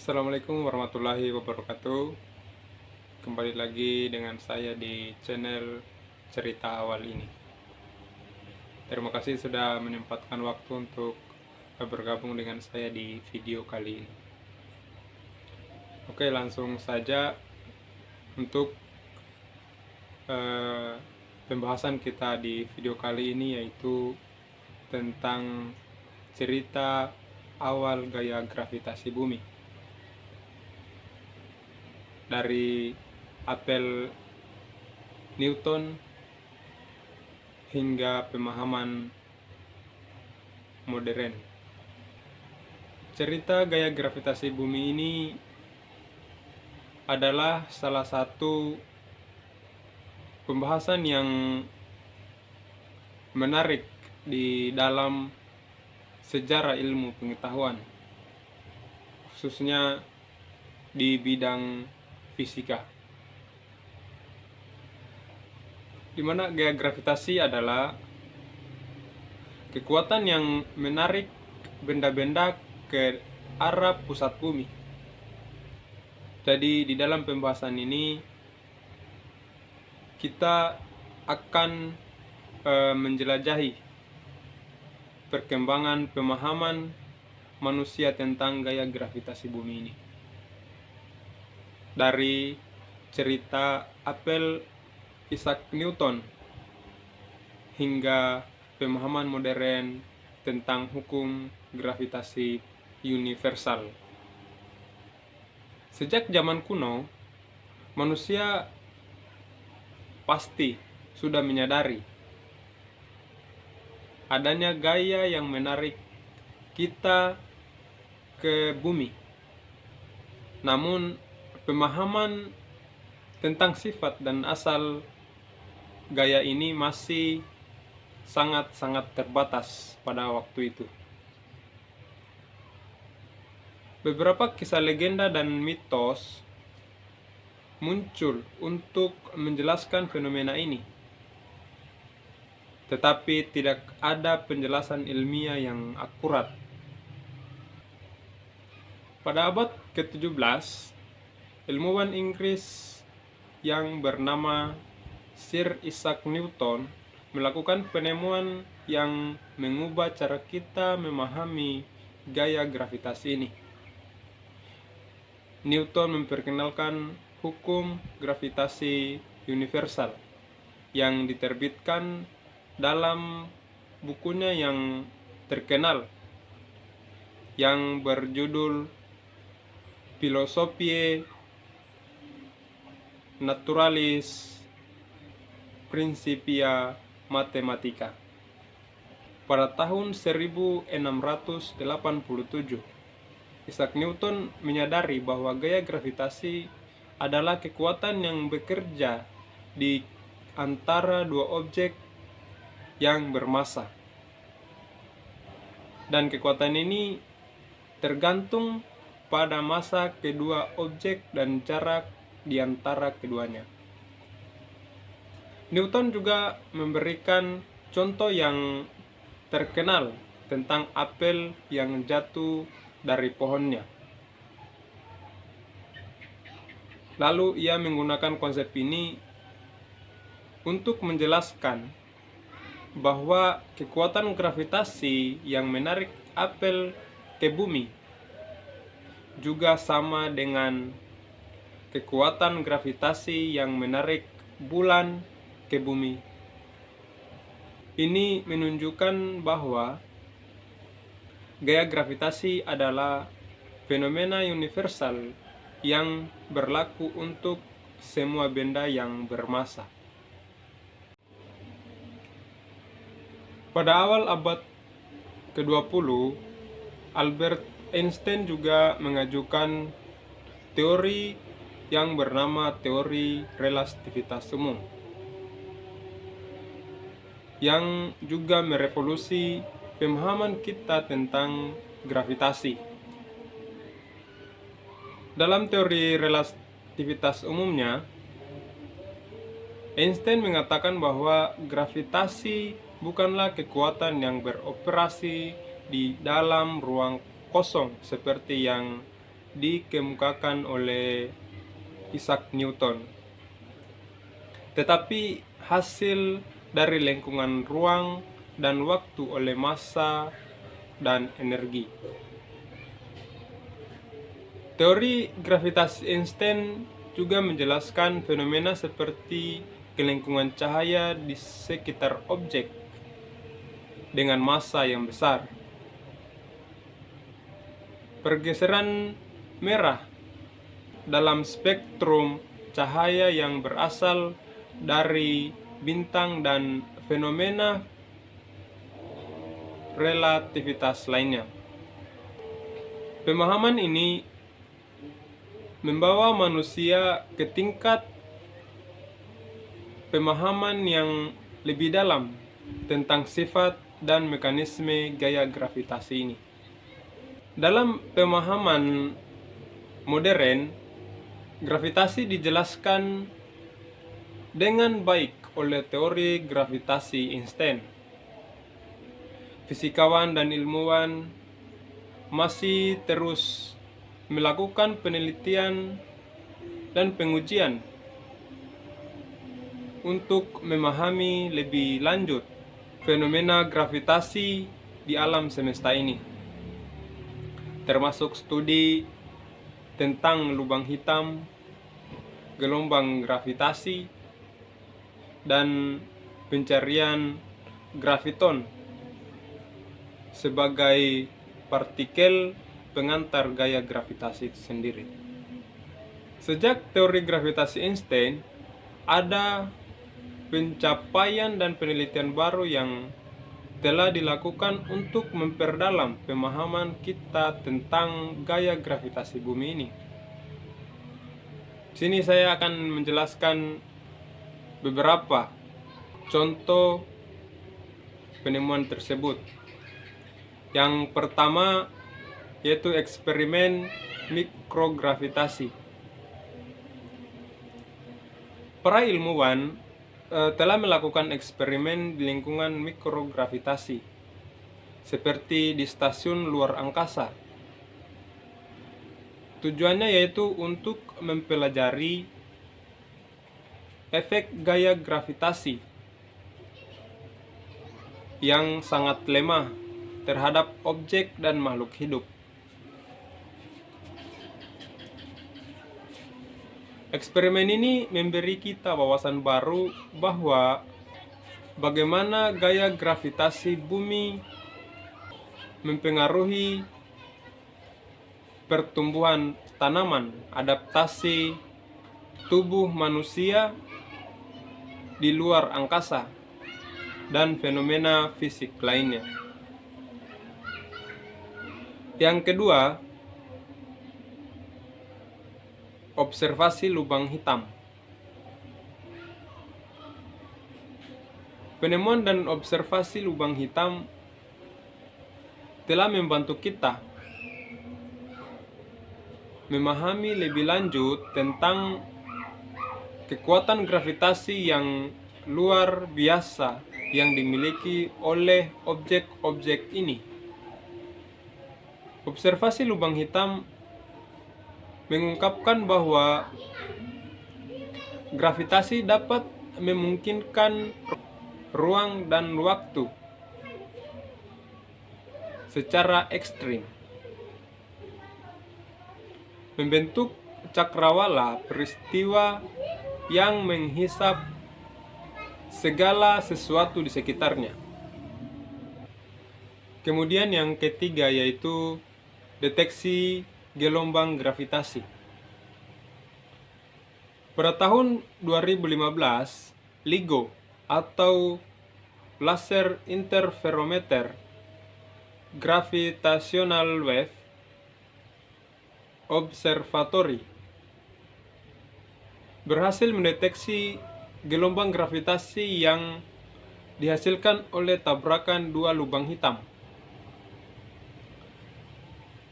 Assalamualaikum warahmatullahi wabarakatuh. Kembali lagi dengan saya di channel cerita awal ini. Terima kasih sudah menyempatkan waktu untuk bergabung dengan saya di video kali ini. Oke, langsung saja untuk pembahasan kita di video kali ini, yaitu tentang cerita awal gaya gravitasi bumi dari apel Newton hingga pemahaman modern. Cerita gaya gravitasi bumi ini adalah salah satu pembahasan yang menarik di dalam sejarah ilmu pengetahuan, khususnya di bidang fisika, di mana gaya gravitasi adalah kekuatan yang menarik benda-benda ke arah pusat bumi. Jadi di dalam pembahasan ini kita akan menjelajahi perkembangan pemahaman manusia tentang gaya gravitasi bumi ini, dari cerita apel Isaac Newton hingga pemahaman modern tentang hukum gravitasi universal. Sejak zaman kuno, manusia pasti sudah menyadari adanya gaya yang menarik kita ke bumi. Namun pemahaman tentang sifat dan asal gaya ini masih sangat-sangat terbatas pada waktu itu. Beberapa kisah legenda dan mitos muncul untuk menjelaskan fenomena ini, tetapi tidak ada penjelasan ilmiah yang akurat. Pada abad ke-17, ilmuwan Inggris yang bernama Sir Isaac Newton melakukan penemuan yang mengubah cara kita memahami gaya gravitasi ini. Newton memperkenalkan hukum gravitasi universal yang diterbitkan dalam bukunya yang terkenal yang berjudul Philosophiae Naturalis Principia Mathematica pada tahun 1687. Isaac Newton menyadari bahwa gaya gravitasi adalah kekuatan yang bekerja di antara dua objek yang bermassa, dan kekuatan ini tergantung pada massa kedua objek dan jarak di antara keduanya. Newton juga memberikan contoh yang terkenal tentang apel yang jatuh dari pohonnya. Lalu ia menggunakan konsep ini untuk menjelaskan bahwa kekuatan gravitasi yang menarik apel ke bumi juga sama dengan kekuatan gravitasi yang menarik bulan ke bumi. Ini menunjukkan bahwa gaya gravitasi adalah fenomena universal yang berlaku untuk semua benda yang bermassa. Pada awal abad ke-20, Albert Einstein juga mengajukan teori yang bernama teori relativitas umum, yang juga merevolusi pemahaman kita tentang gravitasi. Dalam teori relativitas umumnya, Einstein mengatakan bahwa gravitasi bukanlah kekuatan yang beroperasi di dalam ruang kosong seperti yang dikemukakan oleh Isaac Newton, tetapi hasil dari lingkungan ruang dan waktu oleh massa dan energi. Teori gravitasi Einstein juga menjelaskan fenomena seperti kelingkungan cahaya di sekitar objek dengan massa yang besar, pergeseran merah dalam spektrum cahaya yang berasal dari bintang, dan fenomena relativitas lainnya. Pemahaman ini membawa manusia ke tingkat pemahaman yang lebih dalam tentang sifat dan mekanisme gaya gravitasi ini. Dalam pemahaman modern, gravitasi dijelaskan dengan baik oleh teori gravitasi Einstein. Fisikawan dan ilmuwan masih terus melakukan penelitian dan pengujian untuk memahami lebih lanjut fenomena gravitasi di alam semesta ini, termasuk studi tentang lubang hitam, gelombang gravitasi, dan pencarian graviton sebagai partikel pengantar gaya gravitasi itu sendiri. Sejak teori gravitasi Einstein, ada pencapaian dan penelitian baru yang telah dilakukan untuk memperdalam pemahaman kita tentang gaya gravitasi bumi ini. Sini saya akan menjelaskan beberapa contoh penemuan tersebut. Yang pertama yaitu eksperimen mikrogravitasi. Para ilmuwan telah melakukan eksperimen di lingkungan mikrogravitasi, seperti di stasiun luar angkasa. Tujuannya yaitu untuk mempelajari efek gaya gravitasi yang sangat lemah terhadap objek dan makhluk hidup. Eksperimen ini memberi kita wawasan baru bahwa bagaimana gaya gravitasi bumi mempengaruhi pertumbuhan tanaman, adaptasi tubuh manusia di luar angkasa, dan fenomena fisik lainnya. Yang kedua, observasi lubang hitam. Penemuan dan observasi lubang hitam telah membantu kita memahami lebih lanjut tentang kekuatan gravitasi yang luar biasa yang dimiliki oleh objek-objek ini. Observasi lubang hitam mengungkapkan bahwa gravitasi dapat memungkinkan ruang dan waktu secara ekstrim, membentuk cakrawala peristiwa yang menghisap segala sesuatu di sekitarnya. Kemudian yang ketiga yaitu deteksi gelombang gravitasi. Pada tahun 2015, LIGO atau Laser Interferometer Gravitational Wave Observatory berhasil mendeteksi gelombang gravitasi yang dihasilkan oleh tabrakan dua lubang hitam.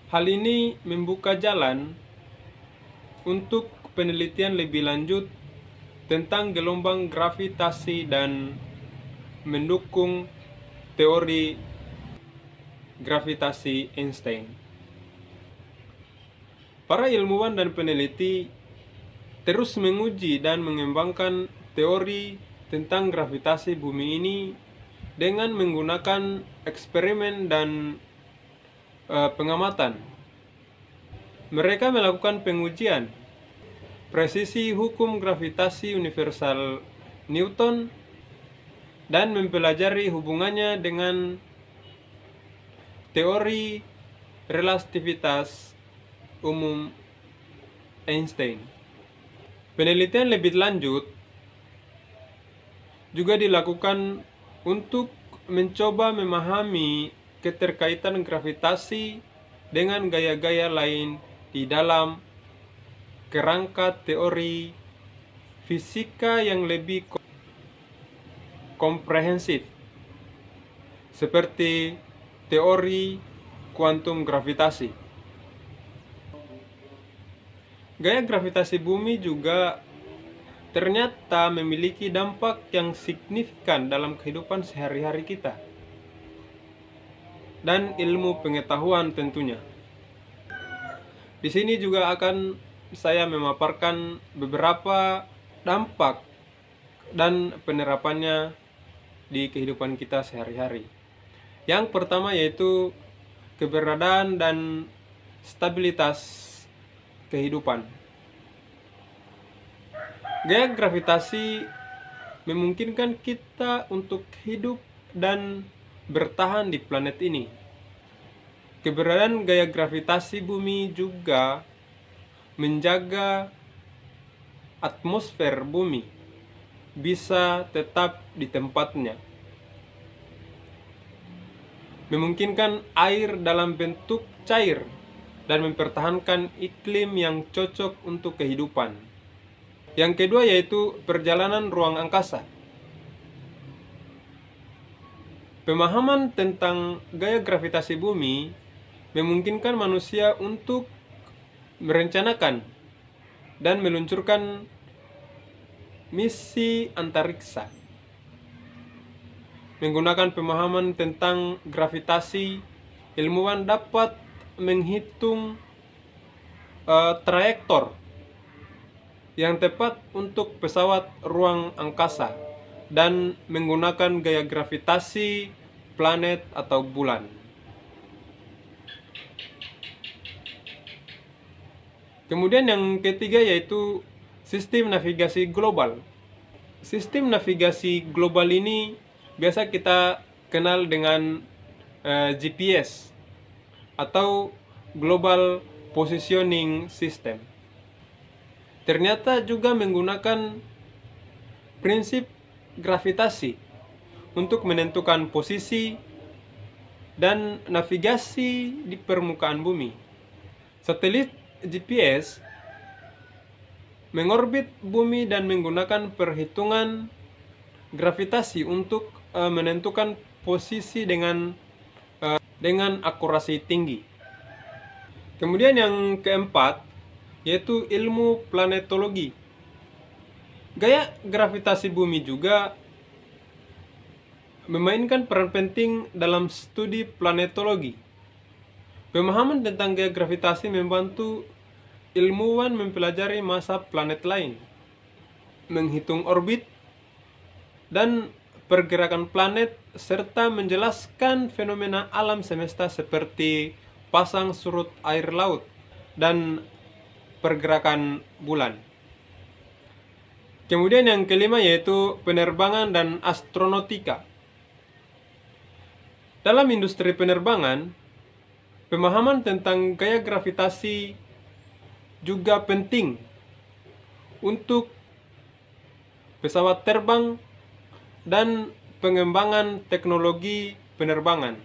Hal ini membuka jalan untuk penelitian lebih lanjut tentang gelombang gravitasi dan mendukung teori gravitasi Einstein. Para ilmuwan dan peneliti terus menguji dan mengembangkan teori tentang gravitasi bumi ini dengan menggunakan eksperimen dan pengamatan. Mereka melakukan pengujian presisi hukum gravitasi universal Newton dan mempelajari hubungannya dengan teori relativitas umum Einstein. Penelitian lebih lanjut juga dilakukan untuk mencoba memahami keterkaitan gravitasi dengan gaya-gaya lain di dalam kerangka teori fisika yang lebih komprehensif, seperti teori kuantum gravitasi. Gaya gravitasi bumi juga ternyata memiliki dampak yang signifikan dalam kehidupan sehari-hari kita dan ilmu pengetahuan tentunya. Di sini juga akan saya memaparkan beberapa dampak dan penerapannya di kehidupan kita sehari-hari. Yang pertama yaitu keberadaan dan stabilitas kehidupan. Gaya gravitasi memungkinkan kita untuk hidup dan bertahan di planet ini. Keberadaan gaya gravitasi bumi juga menjaga atmosfer bumi bisa tetap di tempatnya. Memungkinkan air dalam bentuk cair dan mempertahankan iklim yang cocok untuk kehidupan. Yang kedua yaitu perjalanan ruang angkasa. Pemahaman tentang gaya gravitasi bumi memungkinkan manusia untuk merencanakan dan meluncurkan misi antariksa. Menggunakan pemahaman tentang gravitasi, ilmuwan dapat menghitung trayektor yang tepat untuk pesawat ruang angkasa dan menggunakan gaya gravitasi planet atau bulan. Kemudian yang ketiga yaitu sistem navigasi global. Sistem navigasi global ini biasa kita kenal dengan GPS atau Global Positioning System. Ternyata juga menggunakan prinsip gravitasi untuk menentukan posisi dan navigasi di permukaan bumi. Satelit GPS mengorbit bumi dan menggunakan perhitungan gravitasi untuk menentukan posisi dengan akurasi tinggi. Kemudian yang keempat yaitu ilmu planetologi. Gaya gravitasi bumi juga memainkan peran penting dalam studi planetologi. Pemahaman tentang gaya gravitasi membantu ilmuwan mempelajari massa planet lain, menghitung orbit dan pergerakan planet, serta menjelaskan fenomena alam semesta seperti pasang surut air laut dan pergerakan bulan. Kemudian yang kelima yaitu penerbangan dan astronautika. Dalam industri penerbangan, pemahaman tentang gaya gravitasi juga penting untuk pesawat terbang dan pengembangan teknologi penerbangan.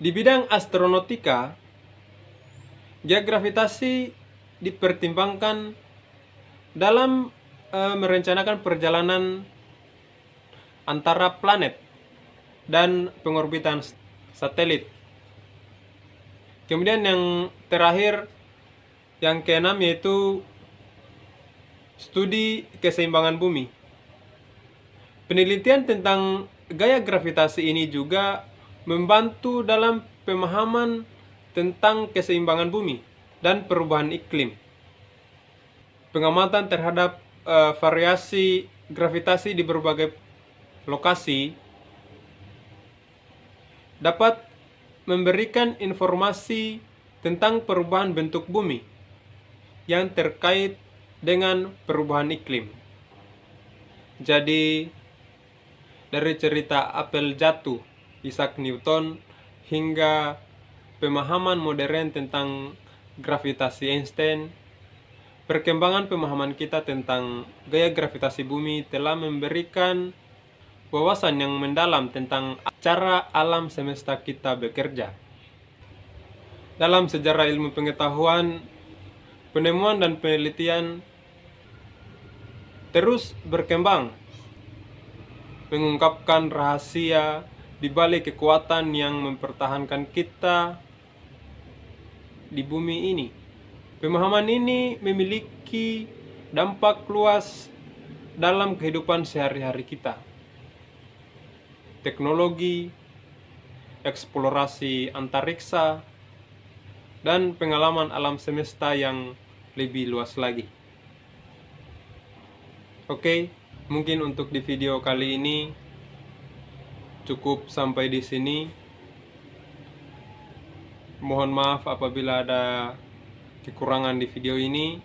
Di bidang astronautika, gaya gravitasi dipertimbangkan dalam merencanakan perjalanan antara planet dan pengorbitan satelit. Kemudian yang terakhir, yang keenam yaitu studi keseimbangan bumi. Penelitian tentang gaya gravitasi ini juga membantu dalam pemahaman tentang keseimbangan bumi dan perubahan iklim. Pengamatan terhadap variasi gravitasi di berbagai lokasi dapat memberikan informasi tentang perubahan bentuk bumi yang terkait dengan perubahan iklim. Jadi, dari cerita apel jatuh Isaac Newton hingga pemahaman modern tentang gravitasi Einstein, perkembangan pemahaman kita tentang gaya gravitasi bumi telah memberikan wawasan yang mendalam tentang cara alam semesta kita bekerja. Dalam sejarah ilmu pengetahuan, penemuan dan penelitian terus berkembang, mengungkapkan rahasia di balik kekuatan yang mempertahankan kita di bumi ini. Pemahaman ini memiliki dampak luas dalam kehidupan sehari-hari kita. Teknologi, eksplorasi antariksa, dan pengalaman alam semesta yang lebih luas lagi. Oke, mungkin untuk di video kali ini cukup sampai di sini. Mohon maaf apabila ada kekurangan di video ini.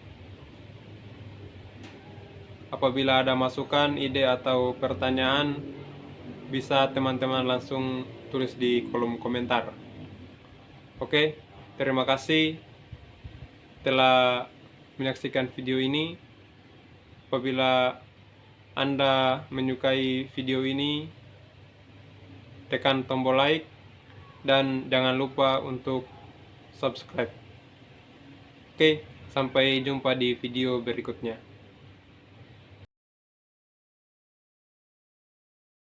Apabila ada masukan, ide, atau pertanyaan, bisa teman-teman langsung tulis di kolom komentar. Oke, terima kasih telah menyaksikan video ini. Apabila Anda menyukai video ini, tekan tombol like dan jangan lupa untuk subscribe. Oke, sampai jumpa di video berikutnya.